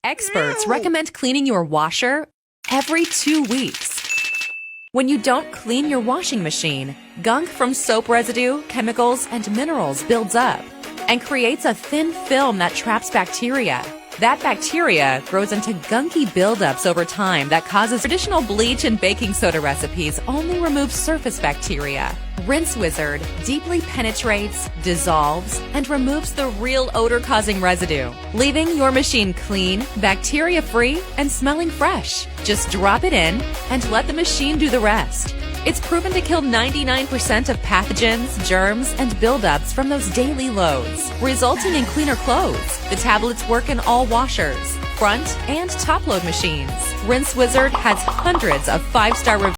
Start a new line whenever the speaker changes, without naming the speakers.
Experts recommend cleaning your washer every 2 weeks. When you don't clean your washing machine, gunk from soap residue, chemicals, and minerals builds up and creates a thin film that traps bacteria. That bacteria grows into gunky buildups over time that causes traditional bleach and baking soda recipes only remove surface bacteria. Rinse Wizard deeply penetrates, dissolves, and removes the real odor-causing residue, leaving your machine clean, bacteria-free, and smelling fresh. Just drop it in and let the machine do the rest. It's proven to kill 99% of pathogens, germs, and buildups from those daily loads, resulting in cleaner clothes. The tablets work in all washers, front and top load machines. Rinse Wizard has hundreds of 5-star reviews.